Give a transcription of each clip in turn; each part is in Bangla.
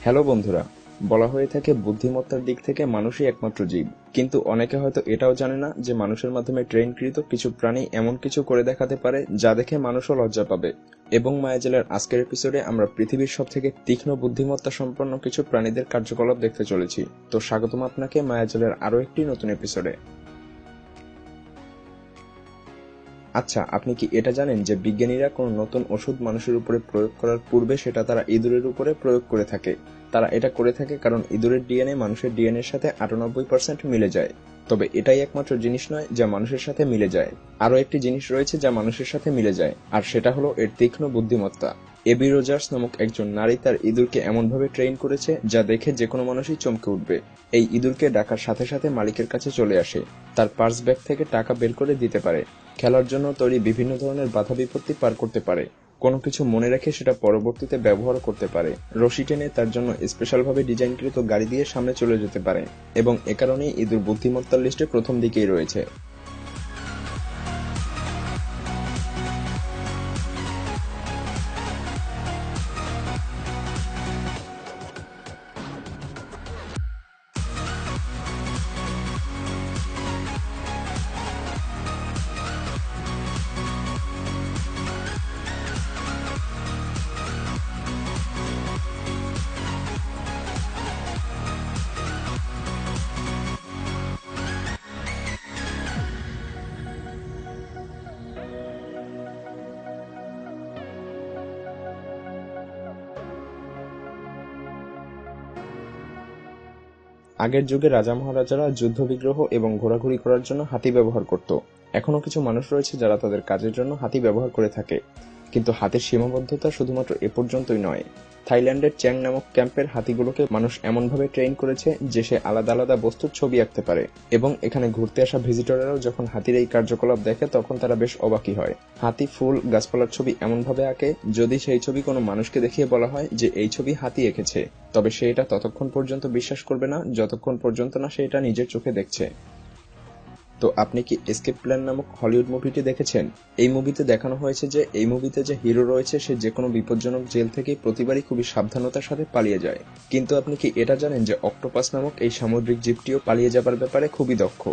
হ্যালো বন্ধুরা, বলা হয়ে থাকে বুদ্ধিমত্তার দিক থেকে মানুষই একমাত্র জীব, কিন্তু অনেকে হয়তো এটাও জানে না যে মানুষের মাধ্যমে ট্রেনকৃত কিছু প্রাণী এমন কিছু করে দেখাতে পারে যা দেখে মানুষও লজ্জা পাবে। এবং মায়াজালের আজকের এপিসোডে আমরা পৃথিবীর সব থেকে তীক্ষ্ণ বুদ্ধিমত্তা সম্পন্ন কিছু প্রাণীদের কার্যকলাপ দেখতে চলেছি। তো স্বাগতম আপনাকে মায়াজালের আরো একটি নতুন এপিসোডে। আচ্ছা, আপনি কি এটা জানেন যে বিজ্ঞানীরা কোনো নতুন ওষুধ মানুষের উপরে প্রয়োগ করার পূর্বে সেটা তারা ইঁদুরের উপরে প্রয়োগ করে থাকে? তারা এটা করে থাকে কারণ ইঁদুরের ডিএনএ মানুষের ডিএনএ এর সাথে 98% মিলে যায়। তবে এটাই একমাত্র জিনিস নয় যা মানুষের সাথে মিলে যায়। আরো একটি জিনিস রয়েছে যা মানুষের সাথে মিলে যায়, আর সেটা হলো এর তীক্ষ্ণ বুদ্ধিমত্তা। এবি রোজার্স নামক একজন নারী তার ইঁদুরকে এমনভাবে ট্রেন করেছে যা দেখে যে কোনো মানুষই চমকে উঠবে। এই ইঁদুরকে ডাকার সাথে সাথে মালিকের কাছে চলে আসে, তার পার্স ব্যাগ থেকে টাকা বের করে দিতে পারে, খেলার জন্য তৈরি বিভিন্ন ধরনের বাধা বিপত্তি পার করতে পারে, কোনো কিছু মনে রেখে সেটা পরবর্তীতে ব্যবহার করতে পারে, রশি টেনে তার জন্য স্পেশালভাবে ডিজাইনকৃত গাড়ি দিয়ে সামনে চলে যেতে পারে, এবং এ কারণেই ইঁদুর বুদ্ধিমত্তার লিস্টে প্রথম দিকেই রয়েছে। আগের যুগে রাজা মহারাজারা যুদ্ধ বিগ্রহ এবং ঘোরাঘুরি করার জন্য হাতি ব্যবহার করত। এখনো কিছু মানুষ রয়েছে যারা তাদের কাজের জন্য হাতি ব্যবহার করে থাকে, কিন্তু হাতির সীমাবদ্ধতা শুধুমাত্র এ পর্যন্তই নয়। থাইল্যান্ডের চ্যাং নামক ক্যাম্পের হাতিগুলোকে মানুষ এমনভাবে ট্রেন করেছে যে সে আলাদা আলাদা বস্তুর ছবি আঁকতে পারে, এবং এখানে ঘুরতে আসা ভিজিটরেরাও যখন হাতির এই কার্যকলাপ দেখে তখন তারা বেশ অবাকই হয়। হাতি ফুল, গাছপালার ছবি এমনভাবে আঁকে, যদি সেই ছবি কোনো মানুষকে দেখিয়ে বলা হয় যে এই ছবি হাতি এঁকেছে, তবে সে এটা ততক্ষণ পর্যন্ত বিশ্বাস করবে না যতক্ষণ পর্যন্ত না সে এটা নিজের চোখে দেখছে। তো আপনি কি এসকেপ প্ল্যান নামক হলিউড মুভিটি দেখেছেন? এই মুভিতে দেখানো হয়েছে যে এই মুভিতে যে হিরো রয়েছে সে যে কোনো বিপজ্জনক জেল থেকে প্রতিবারই খুবই সাবধানতার সাথে পালিয়ে যায়। কিন্তু আপনি কি এটা জানেন যে অক্টোপাস নামক এই সামুদ্রিক জীবটিও পালিয়ে যাবার ব্যাপারে খুবই দক্ষ?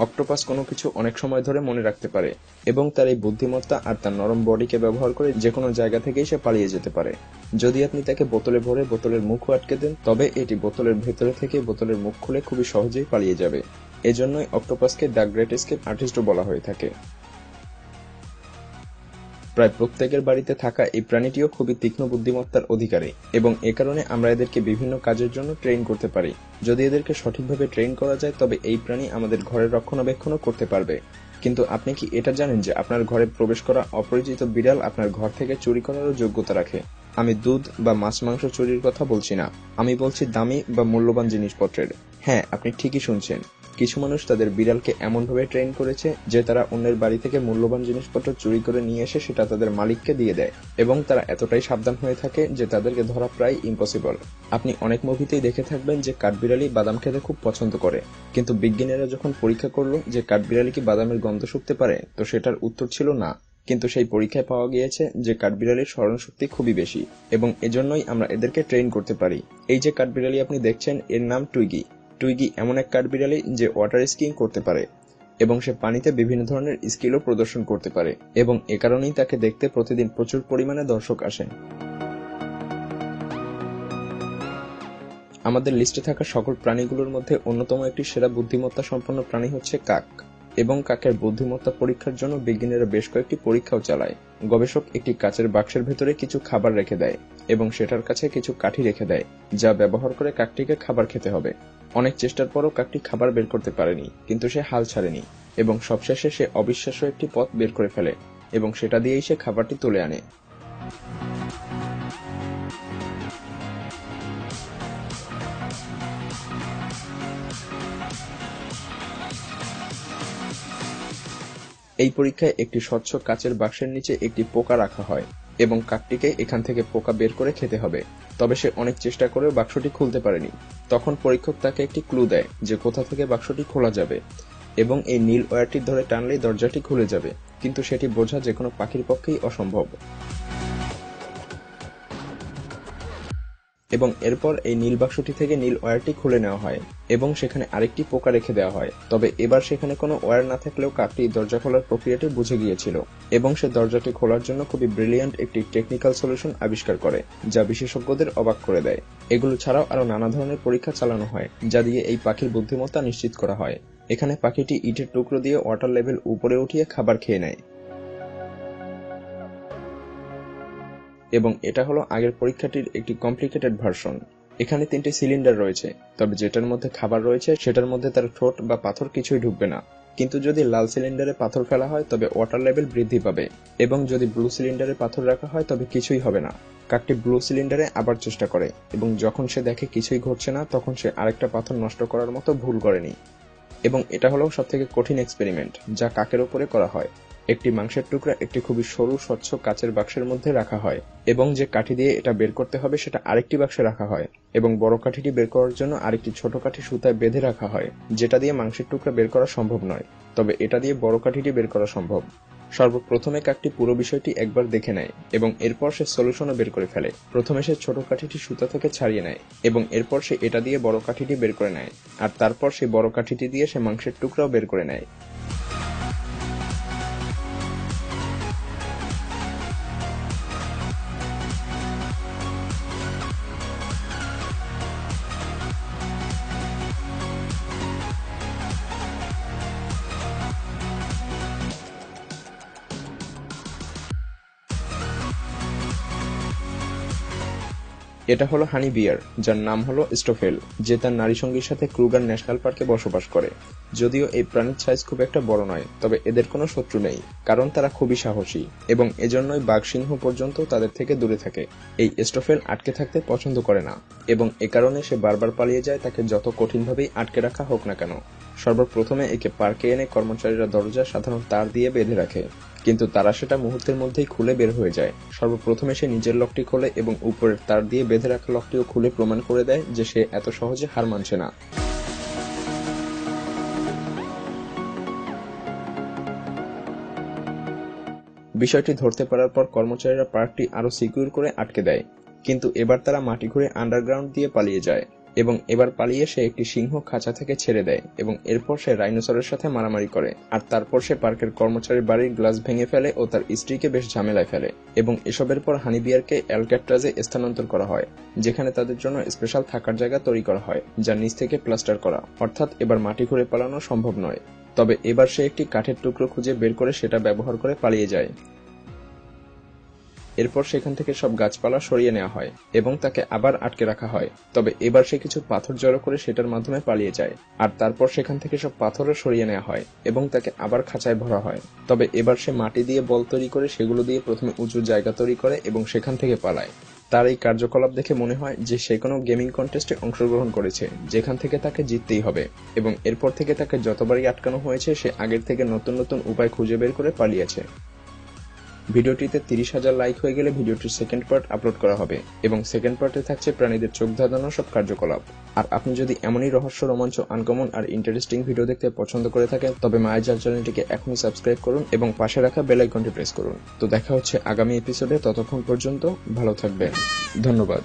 অক্টোপাস কোনো কিছু অনেক সময় ধরে মনে রাখতে পারে, এবং তার এই বুদ্ধিমত্তা আর তার নরম বডিকে ব্যবহার করে যে কোনো জায়গা থেকেই সে পালিয়ে যেতে পারে। যদি আপনি তাকে বোতলে ভরে বোতলের মুখও আটকে দেন, তবে এটি বোতলের ভেতরে থেকে বোতলের মুখ খুলে খুবই সহজেই পালিয়ে যাবে। এজন্যই অক্টোপাসকে দ্য গ্রেট এস্কেপ আর্টিস্টও বলা হয়ে থাকে। প্রায় প্রত্যেকের বাড়িতে থাকা এই প্রাণীটিও খুবই তীক্ষ্ণ বুদ্ধিমত্তার অধিকারী, এবং এ কারণে আমরা এদেরকে বিভিন্ন কাজের জন্য ট্রেন করতে পারি। যদি এদেরকে সঠিকভাবে ট্রেন করা যায় তবে এই প্রাণী আমাদের ঘরের রক্ষণাবেক্ষণও করতে পারবে। কিন্তু আপনি কি এটা জানেন যে আপনার ঘরে প্রবেশ করা অপরিচিত বিড়াল আপনার ঘর থেকে চুরি করারও যোগ্যতা রাখে? আমি দুধ বা মাছ মাংস চুরির কথা বলছি না, আমি বলছি দামি বা মূল্যবান জিনিসপত্রের। হ্যাঁ, আপনি ঠিকই শুনছেন। কিছু মানুষ তাদের বিড়ালকে এমনভাবে ট্রেন করেছে যে তারা অন্যের বাড়ি থেকে মূল্যবান জিনিসপত্র চুরি করে নিয়ে এসে সেটা তাদের মালিককে দিয়ে দেয়, এবং তারা এতটাই সাবধান হয়ে থাকে যে তাদেরকে ধরা প্রায় ইম্পসিবল। আপনি অনেক মুভিতেই দেখে থাকবেন যে কাঠবিড়ালি বাদাম খেতে খুব পছন্দ করে, কিন্তু বিজ্ঞানীরা যখন পরীক্ষা করলো যে কাঠবিড়ালি কি বাদামের গন্ধ শুঁকতে পারে, তো সেটার উত্তর ছিল না। কিন্তু সেই পরীক্ষায় পাওয়া গিয়েছে যে কাঠবিড়ালির স্মরণশক্তি খুবই বেশি, এবং এজন্যই আমরা এদেরকে ট্রেন করতে পারি। এই যে কাঠবিড়ালি আপনি দেখছেন এর নাম টুইগি। টুইগি এমন এক কাঠবিড়ালি যে ওয়াটার স্কিইং করতে পারে, এবং সে পানিতে বিভিন্ন ধরনের স্কিলও প্রদর্শন করতে পারে, এবং এ কারণেই তাকে দেখতে প্রতিদিন প্রচুর পরিমাণে দর্শক আসে। আমাদের লিস্টে থাকা সকল প্রাণীগুলোর মধ্যে অন্যতম একটি সেরা বুদ্ধিমত্তা সম্পন্ন প্রাণী হচ্ছে কাক, এবং কাকের বুদ্ধিমত্তা পরীক্ষার জন্য বিজ্ঞানীরা বেশ কয়েকটি পরীক্ষাও চালায়। গবেষক একটি কাচের বাক্সের ভেতরে কিছু খাবার রেখে দেয়, এবং সেটার কাছে কিছু কাঠি রেখে দেয় যা ব্যবহার করে কাকটিকে খাবার খেতে হবে। অনেক চেষ্টার পরও কাকটি খাবার বের করতে পারেনি, কিন্তু সে হাল ছাড়েনি, এবং সবশেষে সে অবিশ্বাস্য একটি পথ বের করে ফেলে, এবং সেটা দিয়েই সে খাবারটি তুলে আনে। এই পরীক্ষায় একটি স্বচ্ছ কাচের বাক্সের নিচে একটি পোকা রাখা হয়, এবং কাকটিকে এখান থেকে পোকা বের করে খেতে হবে। তবে সে অনেক চেষ্টা করেও বাক্সটি খুলতে পারেনি। তখন পরীক্ষক তাকে একটি ক্লু দেয় যে কোথা থেকে বাক্সটি খোলা যাবে, এবং এই নীল ওয়্যারটি ধরে টানলেই দরজাটি খুলে যাবে, কিন্তু সেটি বোঝা যে কোনো পাখির পক্ষেই অসম্ভব। এবং এরপর এই নীল বাক্সটি থেকে নীল ওয়্যারটি খুলে নেওয়া হয় এবং সেখানে আরেকটি পোকা রেখে দেওয়া হয়। তবে এবার সেখানে কোনো ওয়্যার না থাকলেও কাকটি দরজা খোলার প্রক্রিয়াটি বুঝে গিয়েছিল এবং সে দরজাটি খোলার জন্য খুবই ব্রিলিয়ান্ট একটি টেকনিক্যাল সলিউশন আবিষ্কার করে, যা বিশেষজ্ঞদের অবাক করে দেয়। এগুলো ছাড়াও আরো নানা ধরনের পরীক্ষা চালানো হয়, যা দিয়ে এই পাখির বুদ্ধিমত্তা নিশ্চিত করা হয়। এখানে পাখিটি ইটের টুকরো দিয়ে ওয়াটার লেভেল উপরে উঠিয়ে খাবার খেয়ে নেয় এবং এটা হলো আগের পরীক্ষাটির একটি কমপ্লিকেটেড ভার্সন। এখানে 3টি সিলিন্ডার রয়েছে, তবে যেটার মধ্যে খাবার রয়েছে সেটার মধ্যে তার ঠোঁট বা পাথর কিছুই ঢুকবে না। কিন্তু যদি লাল সিলিন্ডারে পাথর ফেলা হয় তবে ওয়াটার লেভেল বৃদ্ধি পাবে এবং যদি ব্লু সিলিন্ডারে পাথর রাখা হয় তবে কিছুই হবে না। কাকটি ব্লু সিলিন্ডারে আবার চেষ্টা করে এবং যখন সে দেখে কিছুই ঘটছে না তখন সে আরেকটা পাথর নষ্ট করার মতো ভুল করেনি। এবং এটা হলো সবথেকে কঠিন এক্সপেরিমেন্ট যা কাকের উপরে করা হয়। একটি মাংসের টুকরা একটি খুবই সরু স্বচ্ছ কাচের বাক্সের মধ্যে রাখা হয় এবং যে কাঠি দিয়ে এটা বের করতে হবে সেটা আরেকটি বাক্সে রাখা হয় এবং বড় কাঠিটি বের করার জন্য আরেকটি ছোট কাঠি সুতায় বেঁধে রাখা হয়, যেটা দিয়ে মাংসের টুকরা বের করা সম্ভব নয়, তবে এটা দিয়ে বড় কাঠিটি বের করা সম্ভব। সর্বপ্রথমে কাকটি পুরো বিষয়টি একবার দেখে নেয় এবং এরপর সে সলিউশনও বের করে ফেলে। প্রথমে সে ছোট কাঠিটি সুতা থেকে ছাড়িয়ে নেয় এবং এরপর সে এটা দিয়ে বড় কাঠিটি বের করে নেয় আর তারপর সেই বড় কাঠিটি দিয়ে সে মাংসের টুকরাও বের করে নেয়। এটা হলো হানি বিয়ার, যার নাম হলো স্টোফেল, যে তার নারী সঙ্গীর সাথে ক্রুগার ন্যাশনাল পার্কে বসবাস করে। যদিও এই প্রাণীর সাইজ খুব একটা বড় নয়, তবে এদের কোনো শত্রু নেই, কারণ তারা খুবই সাহসী এবং এজন্যই বাঘ সিংহ পর্যন্ত তাদের থেকে দূরে থাকে। এই স্টোফেল আটকে থাকতে পছন্দ করে না এবং এ কারণে সে বারবার পালিয়ে যায়, তাকে যত কঠিনভাবেই আটকে রাখা হোক না কেন। সর্বপ্রথমে একে পার্কে এনে কর্মচারীরা দরজা সাধারণ তার দিয়ে বেঁধে রাখে, কিন্তু তারা সেটা মুহূর্তের মধ্যেই খুলে বের হয়ে যায়। সর্বপ্রথমে সে নিজের লকটি খোলে এবং উপরের তার দিয়ে বেঁধে রাখা লকটিও খুলে প্রমাণ করে দেয় যে সে এত সহজে হার মানছে না। বিষয়টি ধরতে পারার পর কর্মচারীরা পার্কটি আরো সিকিউর করে আটকে দেয়, কিন্তু এবার তারা মাটি ঘুরে আন্ডারগ্রাউন্ড দিয়ে পালিয়ে যায় এবং এবার পালিয়ে সে একটি সিংহ খাঁচা থেকে ছেড়ে দেয় এবং এরপর সে রাইনোসরের সাথে মারামারি করে আর তারপর সে পার্কের কর্মচারীর বাড়ির গ্লাস ভেঙে ফেলে ও তার স্ত্রীকে বেশ ঝামেলায় ফেলে। এবং এসবের পর হানিবিয়ারকে অ্যালক্যাট্রাজে স্থানান্তর করা হয়, যেখানে তাদের জন্য স্পেশাল থাকার জায়গা তৈরি করা হয় যা নিচ থেকে প্লাস্টার করা, অর্থাৎ এবার মাটি ঘুরে পালানো সম্ভব নয়। তবে এবার সে একটি কাঠের টুকরো খুঁজে বের করে সেটা ব্যবহার করে পালিয়ে যায়। এরপর সেখান থেকে সব গাছপালা সরিয়ে নেওয়া হয় এবং তাকে আবার আটকে রাখা হয়, তবে এবার সে কিছু পাথর জড়ো করে সেটার মাধ্যমে পালিয়ে যায় আর তারপর সেখান থেকে সব পাথরও সরিয়ে নেওয়া হয় এবং তাকে আবার খাঁচায় ভরা হয়। তবে এবার সে মাটি দিয়ে বল তৈরি করে সেগুলো দিয়ে প্রথমে উঁচু জায়গা তৈরি করে এবং সেখান থেকে পালায়। তার এই কার্যকলাপ দেখে মনে হয় যে সে কোনো গেমিং কন্টেস্টে অংশগ্রহণ করেছে, যেখান থেকে তাকে জিততেই হবে এবং এরপর থেকে তাকে যতবারই আটকানো হয়েছে সে আগের থেকে নতুন নতুন উপায় খুঁজে বের করে পালিয়েছে। ভিডিওটিতে 30,000 লাইক হয়ে গেলে ভিডিওটির সেকেন্ড পার্ট আপলোড করা হবে এবং সেকেন্ড পার্টে থাকছে প্রাণীদের চোখ ধাঁধানো সব কার্যকলাপ। আর আপনি যদি এমনই রহস্য, রোমাঞ্চ, আনকমন আর ইন্টারেস্টিং ভিডিও দেখতে পছন্দ করে থাকেন তবে মায়াজাল চ্যানেলটিকে এখনই সাবস্ক্রাইব করুন এবং পাশে রাখা বেল আইকনটি প্রেস করুন। তো দেখা হচ্ছে আগামী এপিসোডে, ততক্ষণ পর্যন্ত ভালো থাকবেন। ধন্যবাদ।